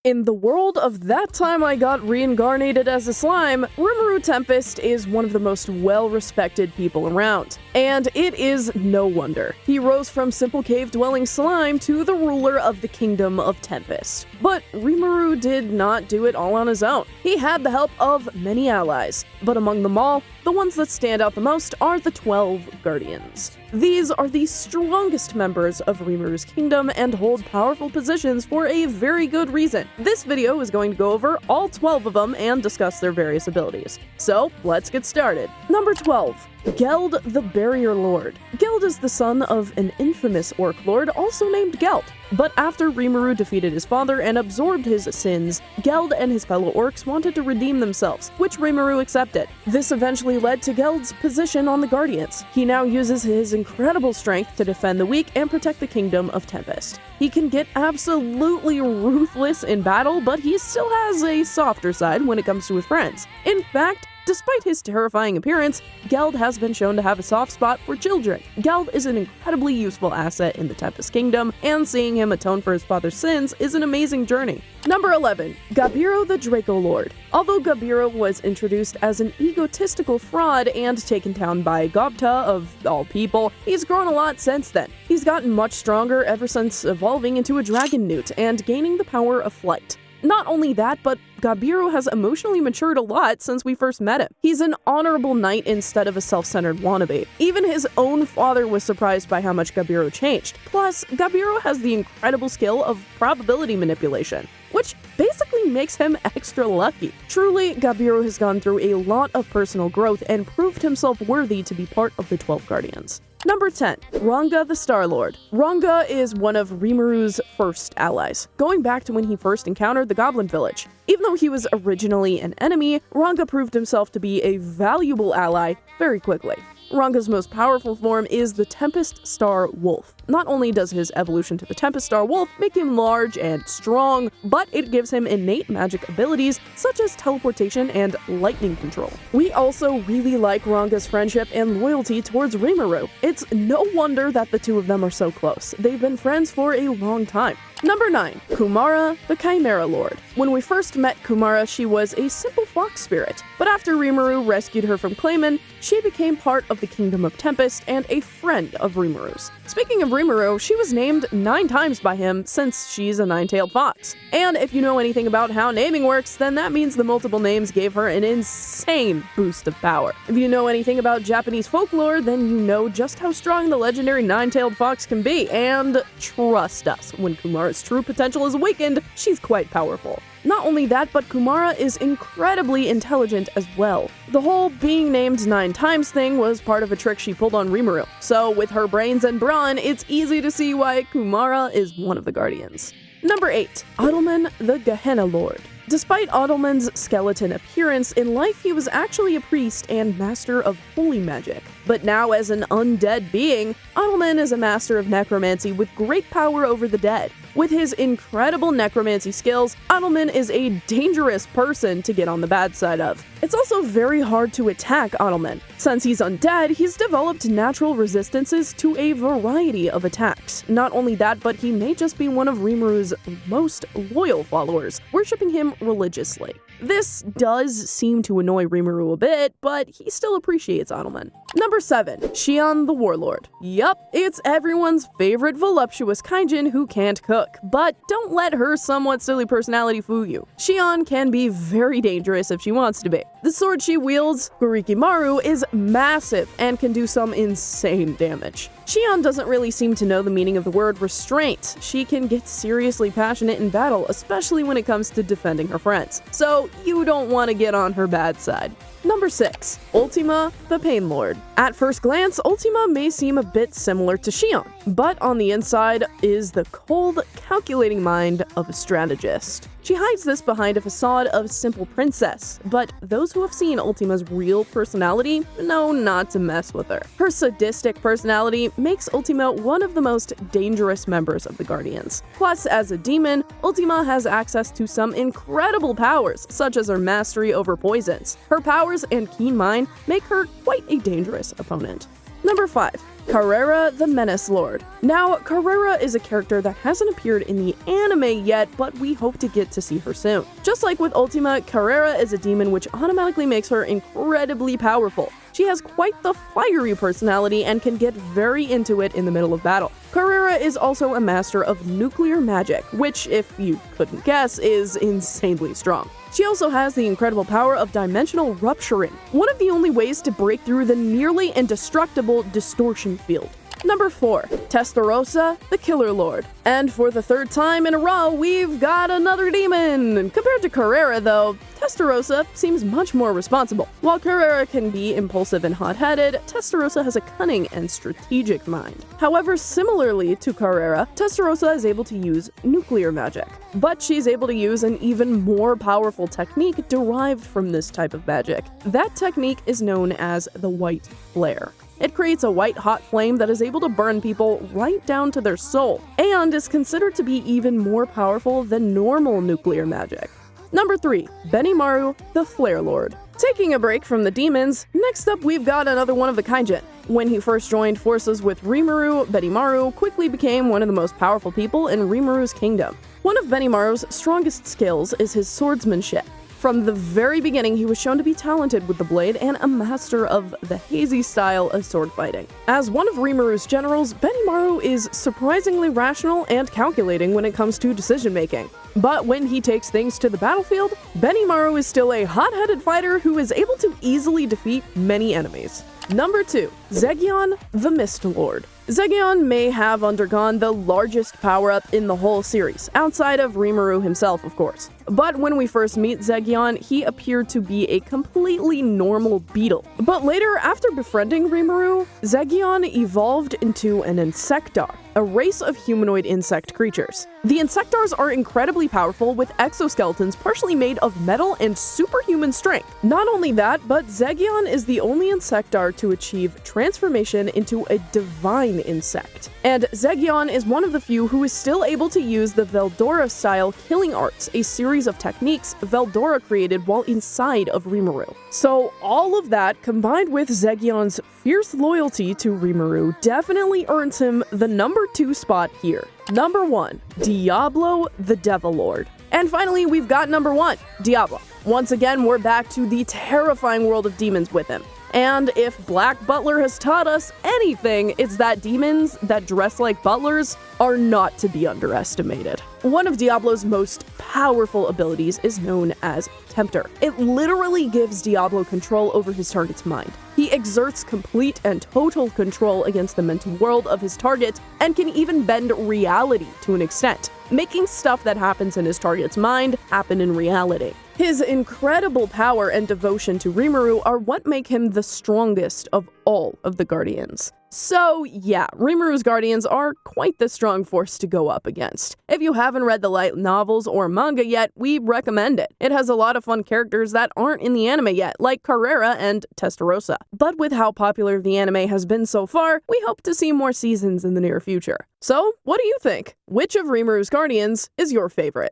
In the world of That Time I Got Reincarnated as a Slime, Rimuru Tempest is one of the most well-respected people around. And it is no wonder. He rose from simple cave-dwelling slime to the ruler of the Kingdom of Tempest. But Rimuru did not do it all on his own. He had the help of many allies, but among them all, the ones that stand out the most are the 12 Guardians. These are the strongest members of Rimuru's kingdom and hold powerful positions for a very good reason. This video is going to go over all 12 of them and discuss their various abilities. So, let's get started. Number 12. Geld the Barrier Lord. Geld is the son of an infamous orc lord also named Geld. But after Rimuru defeated his father and absorbed his sins, Geld and his fellow orcs wanted to redeem themselves, which Rimuru accepted. This eventually led to Geld's position on the Guardians. He now uses his incredible strength to defend the weak and protect the Kingdom of Tempest. He can get absolutely ruthless in battle, but he still has a softer side when it comes to his friends. In fact, despite his terrifying appearance, Geld has been shown to have a soft spot for children. Geld is an incredibly useful asset in the Tempest Kingdom, and seeing him atone for his father's sins is an amazing journey. Number 11. Gabiro the Draco Lord. Although Gabiro was introduced as an egotistical fraud and taken down by Gobta of all people, he's grown a lot since then. He's gotten much stronger ever since evolving into a dragon newt and gaining the power of flight. Not only that, but Gabiro has emotionally matured a lot since we first met him. He's an honorable knight instead of a self-centered wannabe. Even his own father was surprised by how much Gabiro changed. Plus, Gabiro has the incredible skill of probability manipulation, which basically makes him extra lucky. Truly, Gabiro has gone through a lot of personal growth and proved himself worthy to be part of the 12 Guardians. Number 10. Ranga the Star-Lord. Ranga is one of Rimuru's first allies, going back to when he first encountered the Goblin Village. Even though he was originally an enemy, Ranga proved himself to be a valuable ally very quickly. Ranga's most powerful form is the Tempest Star Wolf. Not only does his evolution to the Tempest Star Wolf make him large and strong, but it gives him innate magic abilities such as teleportation and lightning control. We also really like Ranga's friendship and loyalty towards Rimuru. It's no wonder that the two of them are so close. They've been friends for a long time. Number 9. Kumara, the Chimera Lord. When we first met Kumara, she was a simple fox spirit, but after Rimuru rescued her from Clayman, she became part of the Kingdom of Tempest and a friend of Rimuru's. Speaking of Rimuru, she was named 9 times by him since she's a 9-tailed fox. And if you know anything about how naming works, then that means the multiple names gave her an insane boost of power. If you know anything about Japanese folklore, then you know just how strong the legendary 9-tailed fox can be, and trust us, when Kumara's true potential is awakened, she's quite powerful. Not only that, but Kumara is incredibly intelligent as well. The whole being named 9 times thing was part of a trick she pulled on Rimuru, so with her brains and brawn, it's easy to see why Kumara is one of the Guardians. Number 8. Adelman the Gehenna Lord. Despite Adelman's skeleton appearance, in life he was actually a priest and master of holy magic. But now as an undead being, Adelman is a master of necromancy with great power over the dead. With his incredible necromancy skills, Adelman is a dangerous person to get on the bad side of. It's also very hard to attack Adelman. Since he's undead, he's developed natural resistances to a variety of attacks. Not only that, but he may just be one of Rimuru's most loyal followers, worshipping him religiously. This does seem to annoy Rimuru a bit, but he still appreciates Adelman. Number 7. Xion the Warlord. Yup, it's everyone's favorite voluptuous kaijin who can't cook, but don't let her somewhat silly personality fool you. Xion can be very dangerous if she wants to be. The sword she wields, Gurikimaru, is massive and can do some insane damage. Xion doesn't really seem to know the meaning of the word restraint. She can get seriously passionate in battle, especially when it comes to defending her friends. So you don't want to get on her bad side. Number 6. Ultima, the Pain Lord. At first glance, Ultima may seem a bit similar to Xion, but on the inside is the cold, calculating mind of a strategist. She hides this behind a facade of simple princess, but those who have seen Ultima's real personality know not to mess with her. Her sadistic personality makes Ultima one of the most dangerous members of the Guardians. Plus, as a demon, Ultima has access to some incredible powers, such as her mastery over poisons. Her powers and keen mind make her quite a dangerous opponent. Number 5. Carrera the Menace Lord. Now, Carrera is a character that hasn't appeared in the anime yet, but we hope to get to see her soon. Just like with Ultima, Carrera is a demon which automatically makes her incredibly powerful. She has quite the fiery personality and can get very into it in the middle of battle. Carrera is also a master of nuclear magic, which, if you couldn't guess, is insanely strong. She also has the incredible power of dimensional rupturing, one of the only ways to break through the nearly indestructible distortion field. Number 4. Testarossa, the Killer Lord. And for the third time in a row, we've got another demon! Compared to Carrera, though, Testarossa seems much more responsible. While Carrera can be impulsive and hot-headed, Testarossa has a cunning and strategic mind. However, similarly to Carrera, Testarossa is able to use nuclear magic. But she's able to use an even more powerful technique derived from this type of magic. That technique is known as the White Flare. It creates a white-hot flame that is able to burn people right down to their soul, and is considered to be even more powerful than normal nuclear magic. Number 3. Benimaru, the Flare Lord. Taking a break from the demons, next up we've got another one of the Kaijin. When he first joined forces with Rimuru, Benimaru quickly became one of the most powerful people in Rimuru's kingdom. One of Benimaru's strongest skills is his swordsmanship. From the very beginning, he was shown to be talented with the blade and a master of the hazy style of sword fighting. As one of Rimuru's generals, Benimaru is surprisingly rational and calculating when it comes to decision-making. But when he takes things to the battlefield, Benimaru is still a hot-headed fighter who is able to easily defeat many enemies. Number 2. Zegion, the Mist Lord. Zegion may have undergone the largest power-up in the whole series, outside of Rimuru himself, of course. But when we first meet Zegion, he appeared to be a completely normal beetle. But later, after befriending Rimuru, Zegion evolved into an Insectar, a race of humanoid insect creatures. The Insectars are incredibly powerful, with exoskeletons partially made of metal and superhuman strength. Not only that, but Zegion is the only Insectar to achieve transformation into a divine insect. And Zegion is one of the few who is still able to use the Veldora-style killing arts, a series of techniques Veldora created while inside of Rimuru. So all of that, combined with Zegion's fierce loyalty to Rimuru, definitely earns him the number 2 spot here. Number 1. Diablo the Devil Lord. And finally, we've got number 1, Diablo. Once again, we're back to the terrifying world of demons with him. And if Black Butler has taught us anything, it's that demons that dress like butlers are not to be underestimated. One of Diablo's most powerful abilities is known as Tempter. It literally gives Diablo control over his target's mind. He exerts complete and total control against the mental world of his target and can even bend reality to an extent, making stuff that happens in his target's mind happen in reality. His incredible power and devotion to Rimuru are what make him the strongest of all of the Guardians. So yeah, Rimuru's Guardians are quite the strong force to go up against. If you haven't read the light novels or manga yet, we recommend it. It has a lot of fun characters that aren't in the anime yet, like Carrera and Testarossa. But with how popular the anime has been so far, we hope to see more seasons in the near future. So, what do you think? Which of Rimuru's Guardians is your favorite?